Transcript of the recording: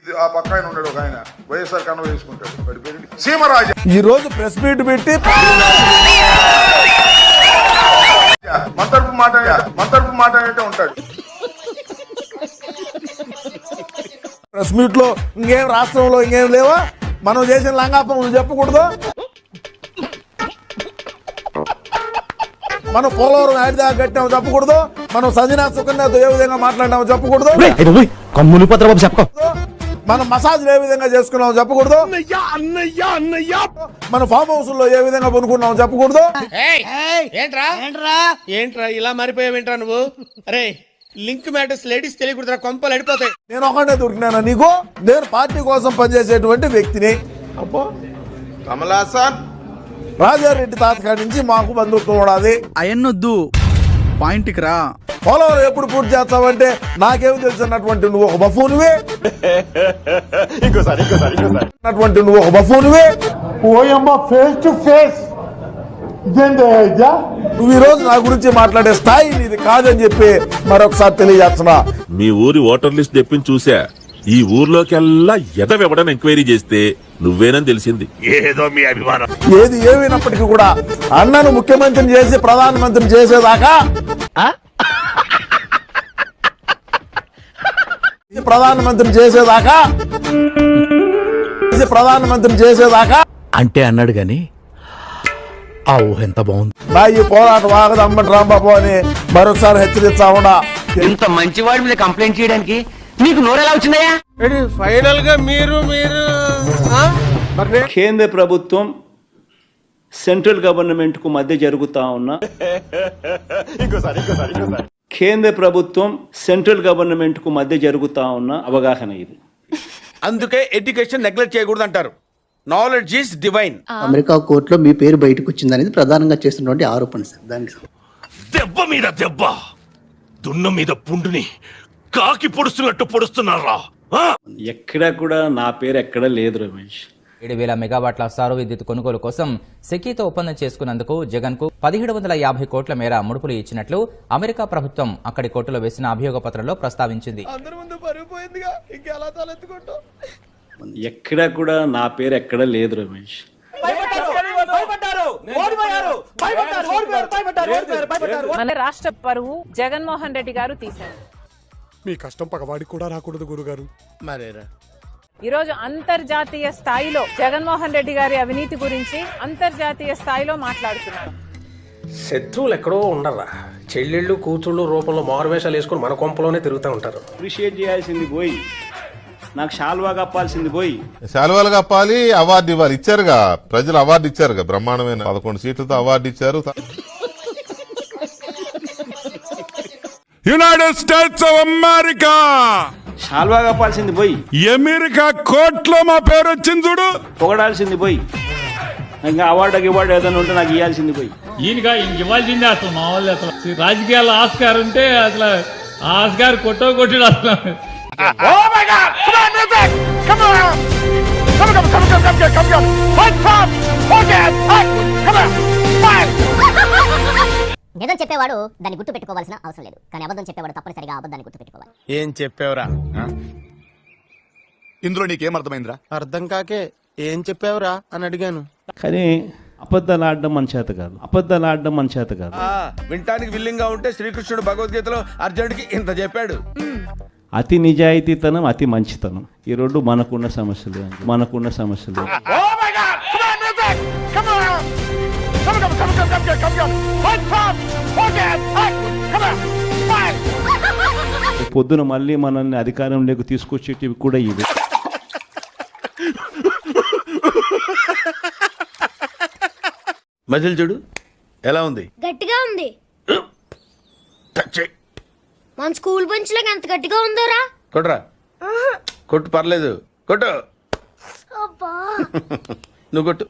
ఇది ఆ పక్క ఆయన ఉన్నాడు, ఒక ఆయన వైఎస్ఆర్ కన్వ వేసుకుంటాడు, వాడి పేరు సీమరాజా. ఈ రోజు ప్రెస్ మీట్ పెట్టి మంతర్పు మాట అంటే ఉంటాడు. ప్రెస్ మీట్ లో ఇంకేం రాష్ట్రంలో ఇంకేం లేవా? మనం చేసిన లంగాపం నువ్వు చెప్పకూడదు. మనం పోలవరం ఆడిదాకా కట్టాము చెప్పకూడదు. మనం సజనా సుకన్యతో ఏ విధంగా మాట్లాడినామో చెప్పకూడదు. మనం మసాజ్లు ఏ విధంగా చేసుకున్నామో చెప్పకూడదు. మన ఫామ్ హౌస్ లో ఏ విధంగా కొనుక్కున్నామో చెప్పకూడదు. ఏంట్రా ఇలా మారిపోయావేంట్రా నువ్వు? అరే లింక్ మ్యాటర్స్ లేడీస్ తెలియకూడదురా, కొంపలు అడిపోతాయి. నేను ఒకటే దొరికినానా నీకు? నేను పార్టీ కోసం పనిచేసేటువంటి వ్యక్తిని. అబ్బో కమలాసన్ రాజారెడ్డి తాతకాడి నుంచి మాకు బంధుత్వం ఉండాలి. అయన్నొద్దు, పాయింట్కి రా. పోలవరం ఎప్పుడు పూర్తి చేస్తావంటే నాకేం తెలుసు అన్నటువంటి నువ్వు ఒక బఫూనివే. నువ్వు ఒక బఫూనివే. ఫేస్ టు ఫేస్ నువ్వు ఈ రోజు నా గురించి మాట్లాడే స్థాయి నీది కాదని చెప్పి మరొకసారి తెలియజేస్తున్నా. మీ ఊరి ఓటర్ లిస్ట్ తెప్పించి చూసా. ఈ ఊర్లోకెల్లా ఎదవెవడని ఎంక్వైరీ చేస్తే నువ్వేనని తెలిసింది. ఏదో మీ అభిమానం. ఏది ఏమైనప్పటికీ కూడా అన్నను ముఖ్యమంత్రిని చేసి ప్రధానమంత్రిని చేసేదాకా ప్రధానమంత్రిని చేసేదాకా అంటే అన్నాడు గాని ఆ ఊహ ఎంత బాగుంది. నా ఈ పోరాటం ఆగదు అమ్మటి రాంబాబు అని మరొకసారి హెచ్చరిస్తా ఉన్నా. ఇంత మంచివాడి మీద కంప్లైంట్ చేయడానికి నీకు నోరెలా వచ్చిందయ్యా? ఫైనల్ గా మీరు కేంద్ర ప్రభుత్వం సెంట్రల్ గవర్నమెంట్ కు మధ్య జరుగుతా ఉన్న కేంద్ర ప్రభుత్వం సెంట్రల్ గవర్నమెంట్ కు మధ్య జరుగుతా ఉన్న అవగాహన ఇది. అందుకే ఎడ్యుకేషన్ నెగ్లెక్ట్ చేయకూడదు అంటారు. Knowledge is divine. అమెరికా కోర్టులో మీ పేరు బయటకు వచ్చింది అనేది ప్రధానంగా చేస్తున్నటువంటి ఆరోపణ సార్. దానికి దెబ్బ మీద దెబ్బ, దున్న మీద పుండుని కాకి పొడుస్తున్నట్టు పొడుస్తున్నారా? ఎక్కడా కూడా నా పేరు ఎక్కడా లేదు రమేష్. 7,000 మెగావాట్ల సౌర విద్యుత్ కొనుగోలు కోసం సెకీతో ఒప్పందం చేసుకున్నందుకు జగన్ కు 1750 కోట్ల మేర ముడుపులు ఇచ్చినట్లు అమెరికా ప్రభుత్వం అక్కడి కోర్టులో వేసిన అభియోగ పత్రంలో ప్రస్తావించింది. ఎక్కడా కూడా నా పేరు ఎక్కడా లేదు రమేష్. మన రాష్ట్ర పరువు జగన్మోహన్ రెడ్డి గారు తీశారు. మీ కష్టం పగవాడికి కూడా రాకూడదు గురుగారు. మరేరా ఈ రోజు అంతర్జాతీయ స్థాయిలో జగన్మోహన్ రెడ్డి గారి అవినీతి గురించి అంతర్జాతీయ స్థాయిలో మాట్లాడుతున్నారు. శత్రువులు ఎక్కడో ఉండరా, చెల్లెళ్ళు కూతుళ్ళు రూపంలో మారువేషాలు వేసుకుని మన కొంపలోనే తిరుగుతూ ఉంటారు. అప్రిషియేట్ చేయాల్సింది పోయి నాకు శాల్వా కప్పాల్సింది పోయి. శాల్వాలు కప్పాలి, అవార్డు ఇవ్వాలి. ఇచ్చారుగా ప్రజలు, అవార్డు ఇచ్చారుగా, బ్రహ్మాండమైన 11 సీట్లతో అవార్డు ఇచ్చారు. యునైటెడ్ స్టేట్స్ ఆఫ్ అమెరికా శాల్వా కప్పాల్సింది పోయి. అమెరికా కోర్టులో మా పేరు వచ్చింది చూడు. పొగడాల్సింది పోయి. ఇంకా అవార్డు ఏదైనా ఉంటే నాకు ఇవ్వాల్సింది పోయి. ఈయనగా ఇవ్వాల్సిందే. అసలు మా వాళ్ళు అసలు రాజకీయాల్లో ఆస్కార్ ఉంటే అసలు ఆస్కార్ కొట్టాడు అసలు. నిజం చెప్పేవాడు దాన్ని గుర్తు పెట్టుకోవాల్సిన అవసరం లేదు, కానీ అబద్ధం చెప్పేవాడు తప్పనిసరిగా అబద్ధాన్ని గుర్తు పెట్టుకోవాలి. ఏం చెప్పావురా? ఇందులో నీకేం అర్థమైందిరా? అర్థం కాకే ఏం చెప్పావురా అని అడిగాను. కానీ అబద్ధాలు ఆడడం మన చేత కాదు. వింటానికి విల్లింగ్ గా ఉంటే శ్రీకృష్ణుడు భగవద్గీతలో అర్జునుడికి ఇంత చెప్పాడు. అతి నిజాయితీతనం, అతి మంచితనం, ఈ రెండు మనకున్న సమస్యలు. పొద్దున మళ్ళీ మనల్ని అధికారంలోకి తీసుకొచ్చేటివి కూడా ఇవి. మజిల్ చూడు ఎలా ఉంది? గట్టిగా ఉంది. మన స్కూల్ బెంచ్ లాగా ఎంత గట్టిగా ఉందోరా. కొట్రా, కొట్టు, పర్లేదు, కొట్టు. నువ్వు కొట్టు.